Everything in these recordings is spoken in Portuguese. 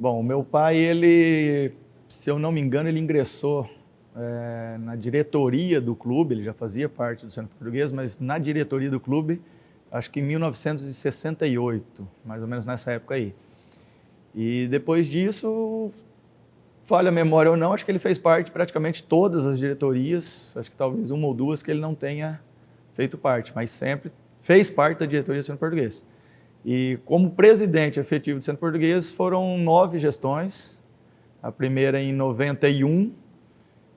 Bom, o meu pai, ele, se eu não me engano, ele ingressou na diretoria do clube, ele já fazia parte do Centro Português, mas na diretoria do clube, acho que em 1968, mais ou menos nessa época aí. E depois disso, falha a memória ou não, acho que ele fez parte de praticamente todas as diretorias, acho que talvez uma ou duas que ele não tenha feito parte, mas sempre fez parte da diretoria do Centro Português. E como presidente efetivo do Centro Português foram 9 gestões, a primeira em 91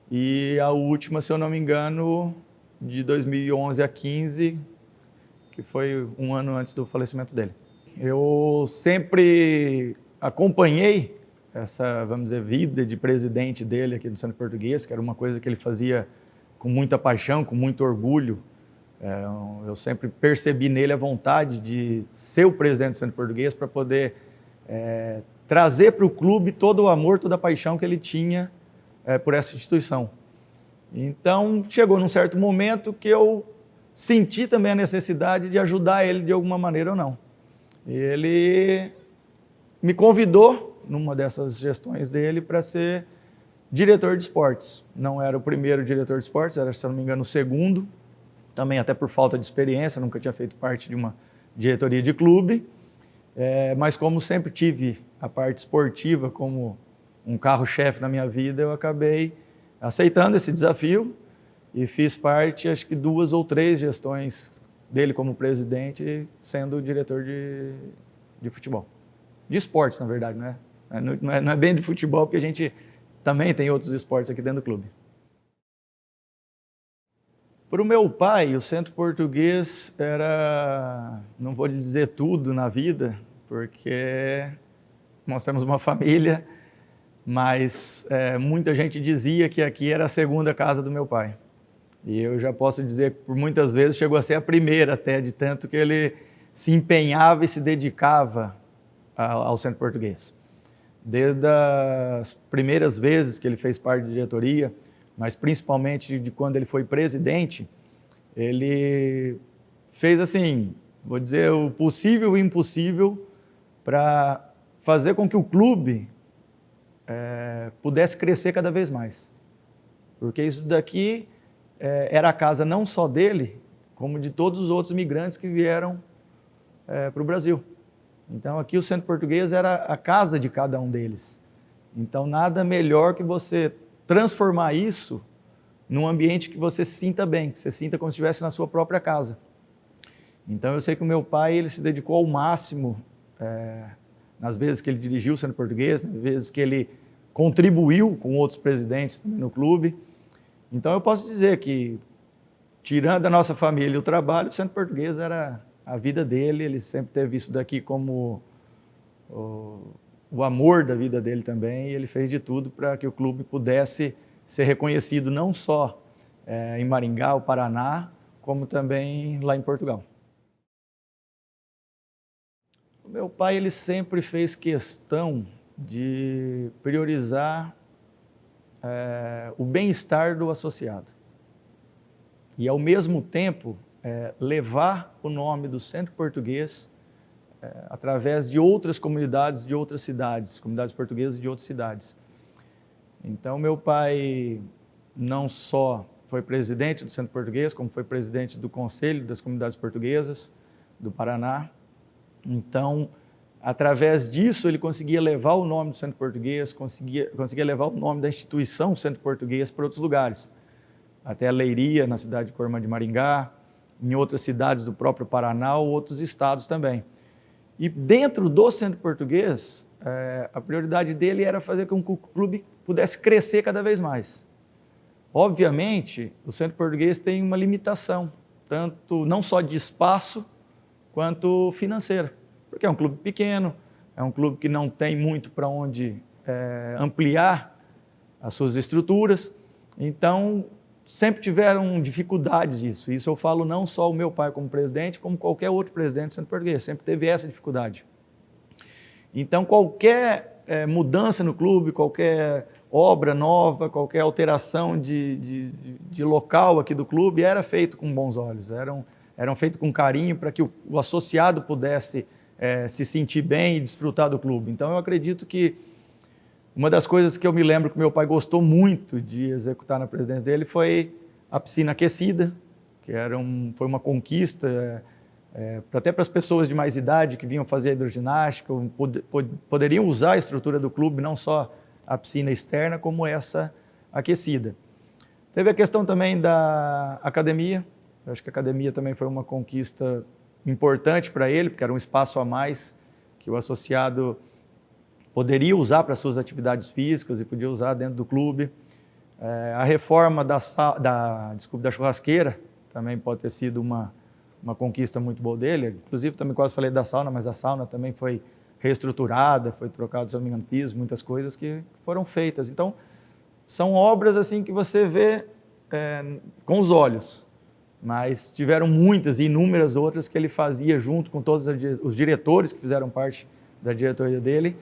e a última, se eu não me engano, de 2011 a 15, que foi um ano antes do falecimento dele. Eu sempre acompanhei essa, vamos dizer, vida de presidente dele aqui do Centro Português, que era uma coisa que ele fazia com muita paixão, com muito orgulho. Eu sempre percebi nele a vontade de ser o presidente do Centro Português para poder trazer para o clube todo o amor, toda a paixão que ele tinha por essa instituição. Então, chegou num certo momento que eu senti também a necessidade de ajudar ele de alguma maneira ou não. E ele me convidou, numa dessas gestões dele, para ser diretor de esportes. Não era o primeiro diretor de esportes, era, se não me engano, o segundo. Também até por falta de experiência, nunca tinha feito parte de uma diretoria de clube. Mas como sempre tive a parte esportiva como um carro-chefe na minha vida, eu acabei aceitando esse desafio e fiz parte, acho que 2 ou 3 gestões dele como presidente, sendo diretor de futebol. De esportes, na verdade, né? Não é bem de futebol, porque a gente também tem outros esportes aqui dentro do clube. Para o meu pai, o Centro Português era, não vou lhe dizer tudo na vida, porque nós temos uma família, mas muita gente dizia que aqui era a segunda casa do meu pai. E eu já posso dizer que por muitas vezes chegou a ser a primeira até, de tanto que ele se empenhava e se dedicava ao Centro Português. Desde as primeiras vezes que ele fez parte da diretoria, mas principalmente de quando ele foi presidente, ele fez assim, vou dizer, o possível e o impossível para fazer com que o clube pudesse crescer cada vez mais. Porque isso daqui era a casa não só dele, como de todos os outros imigrantes que vieram para o Brasil. Então aqui o Centro Português era a casa de cada um deles. Então nada melhor que você transformar isso num ambiente que você se sinta bem, que você sinta como se estivesse na sua própria casa. Então eu sei que o meu pai, ele se dedicou ao máximo nas vezes que ele dirigiu o Centro Português, nas vezes que ele contribuiu com outros presidentes também no clube. Então eu posso dizer que, tirando a nossa família e o trabalho, o Centro Português era a vida dele, ele sempre teve isso daqui como o amor da vida dele também, e ele fez de tudo para que o clube pudesse ser reconhecido não só em Maringá, o Paraná, como também lá em Portugal. O meu pai, ele sempre fez questão de priorizar o bem-estar do associado. E, ao mesmo tempo, levar o nome do Centro Português através de outras comunidades de outras cidades, comunidades portuguesas de outras cidades. Então, meu pai não só foi presidente do Centro Português, como foi presidente do Conselho das Comunidades Portuguesas do Paraná. Então, através disso, ele conseguia levar o nome do Centro Português, conseguia levar o nome da instituição Centro Português para outros lugares. Até a Leiria, na cidade de Corumã de Maringá, em outras cidades do próprio Paraná ou outros estados também. E dentro do Centro Português, a prioridade dele era fazer com que o clube pudesse crescer cada vez mais. Obviamente, o Centro Português tem uma limitação, tanto não só de espaço, quanto financeira. Porque é um clube pequeno, é um clube que não tem muito para onde ampliar as suas estruturas. Então, sempre tiveram dificuldades disso. Isso eu falo não só o meu pai como presidente, como qualquer outro presidente do Centro Português. Sempre teve essa dificuldade. Então, qualquer mudança no clube, qualquer obra nova, qualquer alteração de local aqui do clube, era feito com bons olhos, eram feitos com carinho para que o associado pudesse se sentir bem e desfrutar do clube. Então eu acredito que uma das coisas que eu me lembro que meu pai gostou muito de executar na presidência dele foi a piscina aquecida, que foi uma conquista até para as pessoas de mais idade que vinham fazer hidroginástica, poderiam usar a estrutura do clube, não só a piscina externa, como essa aquecida. Teve a questão também da academia. Eu acho que a academia também foi uma conquista importante para ele, porque era um espaço a mais que o associado poderia usar para suas atividades físicas e podia usar dentro do clube. A reforma da churrasqueira também pode ter sido uma conquista muito boa dele. Inclusive, também quase falei da sauna, mas a sauna também foi reestruturada, foi trocado, se eu não me engano, piso, muitas coisas que foram feitas. Então, são obras assim que você vê com os olhos, mas tiveram muitas e inúmeras outras que ele fazia junto com todos os diretores que fizeram parte da diretoria dele,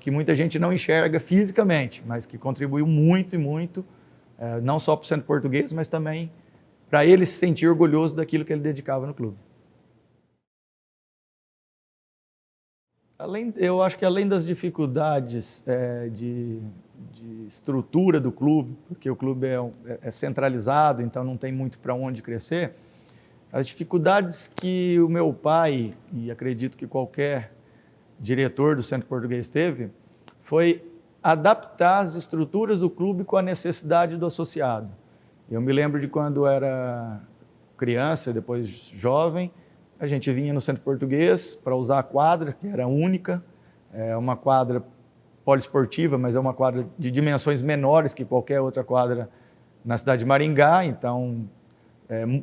que muita gente não enxerga fisicamente, mas que contribuiu muito e muito, não só para o Centro Português, mas também para ele se sentir orgulhoso daquilo que ele dedicava no clube. Eu acho que além das dificuldades de estrutura do clube, porque o clube é centralizado, então não tem muito para onde crescer, as dificuldades que o meu pai, e acredito que qualquer diretor do Centro Português teve, foi adaptar as estruturas do clube com a necessidade do associado. Eu me lembro de quando era criança, depois jovem, a gente vinha no Centro Português para usar a quadra, que era única, uma quadra poliesportiva, mas é uma quadra de dimensões menores que qualquer outra quadra na cidade de Maringá, então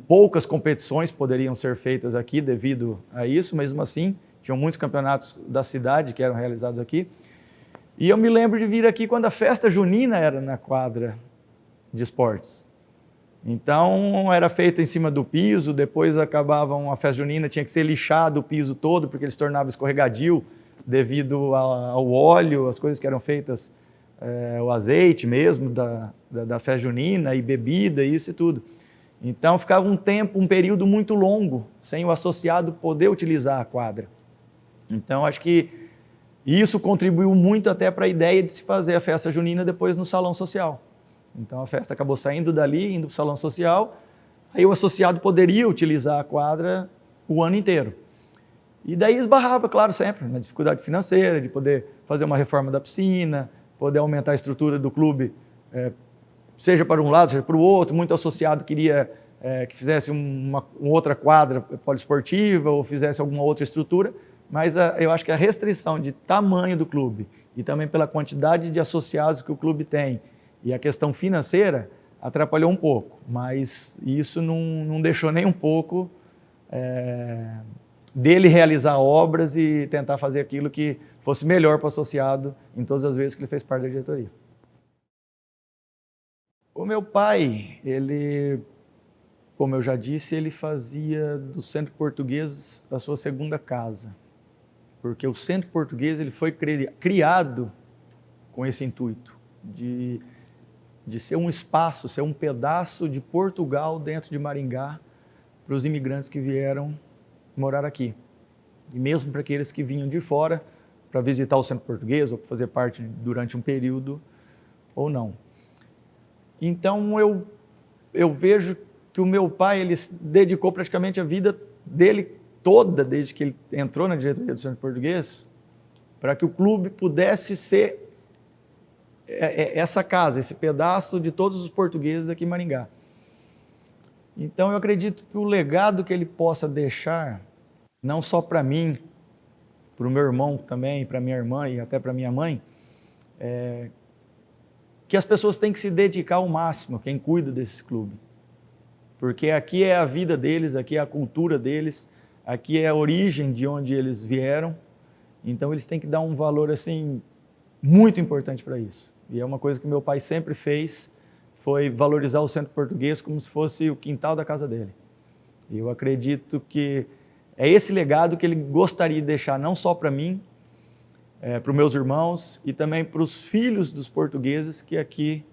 poucas competições poderiam ser feitas aqui devido a isso, mesmo assim, tinham muitos campeonatos da cidade que eram realizados aqui. E eu me lembro de vir aqui quando a festa junina era na quadra de esportes. Então, era feito em cima do piso, depois a festa junina, tinha que ser lixado o piso todo, porque ele se tornava escorregadio devido ao óleo, as coisas que eram feitas, o azeite mesmo da festa junina, e bebida, isso e tudo. Então, ficava um período muito longo, sem o associado poder utilizar a quadra. Então, acho que isso contribuiu muito até para a ideia de se fazer a festa junina depois no salão social. Então a festa acabou saindo dali, indo para o salão social, aí o associado poderia utilizar a quadra o ano inteiro. E daí esbarrava, claro, sempre na dificuldade financeira, de poder fazer uma reforma da piscina, poder aumentar a estrutura do clube, seja para um lado, seja para o outro. Muito associado queria que fizesse uma outra quadra poliesportiva ou fizesse alguma outra estrutura, mas eu acho que a restrição de tamanho do clube e também pela quantidade de associados que o clube tem, e a questão financeira atrapalhou um pouco, mas isso não deixou nem um pouco dele realizar obras e tentar fazer aquilo que fosse melhor para o associado em todas as vezes que ele fez parte da diretoria. O meu pai, como eu já disse, ele fazia do Centro Português a sua segunda casa, porque o Centro Português ele foi criado com esse intuito de ser um espaço, ser um pedaço de Portugal dentro de Maringá para os imigrantes que vieram morar aqui. E mesmo para aqueles que vinham de fora para visitar o Centro Português ou para fazer parte durante um período ou não. Então eu vejo que o meu pai ele dedicou praticamente a vida dele toda, desde que ele entrou na diretoria do Centro Português, para que o clube pudesse ser essa casa, esse pedaço de todos os portugueses aqui em Maringá. Então eu acredito que o legado que ele possa deixar, não só para mim, para o meu irmão também, para minha irmã e até para minha mãe, que as pessoas têm que se dedicar ao máximo, quem cuida desse clube. Porque aqui é a vida deles, aqui é a cultura deles, aqui é a origem de onde eles vieram, então eles têm que dar um valor assim muito importante para isso. E é uma coisa que meu pai sempre fez, foi valorizar o Centro Português como se fosse o quintal da casa dele. E eu acredito que é esse legado que ele gostaria de deixar não só para mim, para os meus irmãos e também para os filhos dos portugueses que aqui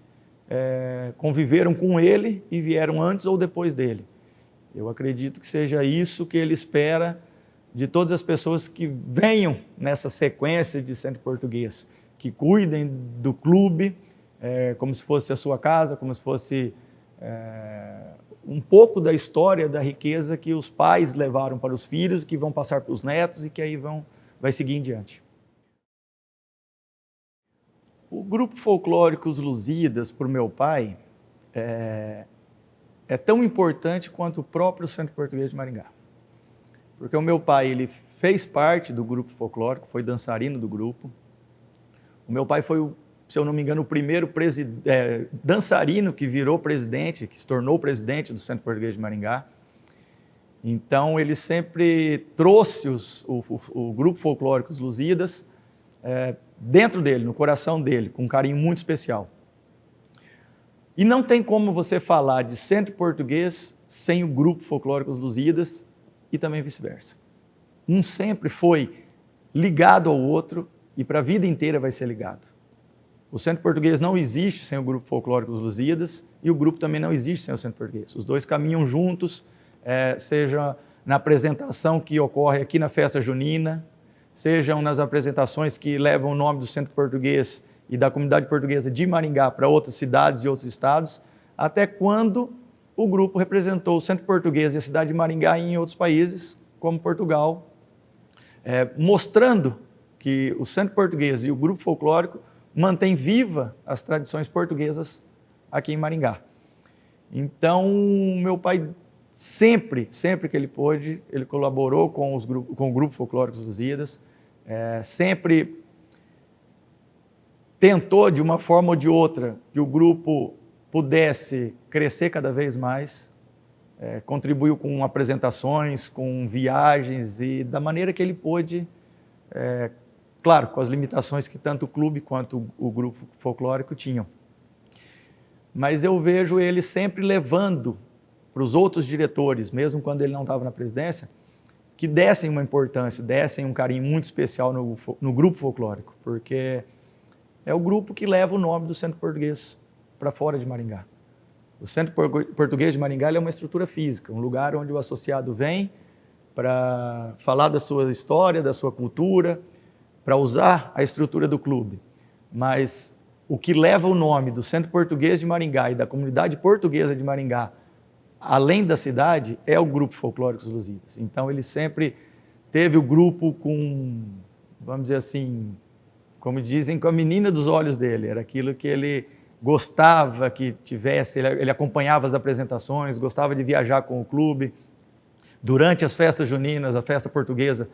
conviveram com ele e vieram antes ou depois dele. Eu acredito que seja isso que ele espera de todas as pessoas que venham nessa sequência de Centro Português, que cuidem do clube como se fosse a sua casa, como se fosse um pouco da história, da riqueza que os pais levaram para os filhos, que vão passar para os netos e que aí vai seguir em diante. O grupo folclórico Os Lusíadas, para o meu pai, é tão importante quanto o próprio Centro Português de Maringá. Porque o meu pai, ele fez parte do grupo folclórico, foi dançarino do grupo. O meu pai foi, se eu não me engano, o primeiro dançarino que virou presidente, que se tornou presidente do Centro Português de Maringá. Então, ele sempre trouxe o grupo folclórico Os Lusíadas dentro dele, no coração dele, com um carinho muito especial. E não tem como você falar de Centro Português sem o grupo folclórico Os Lusíadas e também vice-versa. Um sempre foi ligado ao outro e para a vida inteira vai ser ligado. O Centro Português não existe sem o grupo folclórico Os Lusíadas e o grupo também não existe sem o Centro Português. Os dois caminham juntos, seja na apresentação que ocorre aqui na festa junina, sejam nas apresentações que levam o nome do Centro Português e da comunidade portuguesa de Maringá para outras cidades e outros estados, até quando o grupo representou o Centro Português e a cidade de Maringá em outros países, como Portugal, mostrando que o Centro Português e o grupo folclórico mantêm viva as tradições portuguesas aqui em Maringá. Então, meu pai sempre que ele pôde, ele colaborou com o grupo folclórico Os Lusíadas, sempre tentou, de uma forma ou de outra, que o grupo pudesse crescer cada vez mais, contribuiu com apresentações, com viagens e da maneira que ele pôde, claro, com as limitações que tanto o clube quanto o grupo folclórico tinham. Mas eu vejo ele sempre levando para os outros diretores, mesmo quando ele não estava na presidência, que dessem uma importância, dessem um carinho muito especial no grupo folclórico, porque é o grupo que leva o nome do Centro Português para fora de Maringá. O Centro Português de Maringá é uma estrutura física, um lugar onde o associado vem para falar da sua história, da sua cultura, para usar a estrutura do clube. Mas o que leva o nome do Centro Português de Maringá e da comunidade portuguesa de Maringá, além da cidade, é o grupo folclórico Os Lusíadas. Então ele sempre teve o grupo com, vamos dizer assim, como dizem, com a menina dos olhos dele. Era aquilo que ele gostava que tivesse, ele acompanhava as apresentações, gostava de viajar com o clube. Durante as festas juninas, a festa portuguesa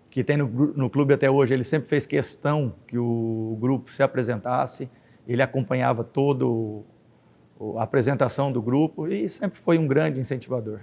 que tem no clube até hoje, ele sempre fez questão que o grupo se apresentasse, ele acompanhava toda a apresentação do grupo e sempre foi um grande incentivador.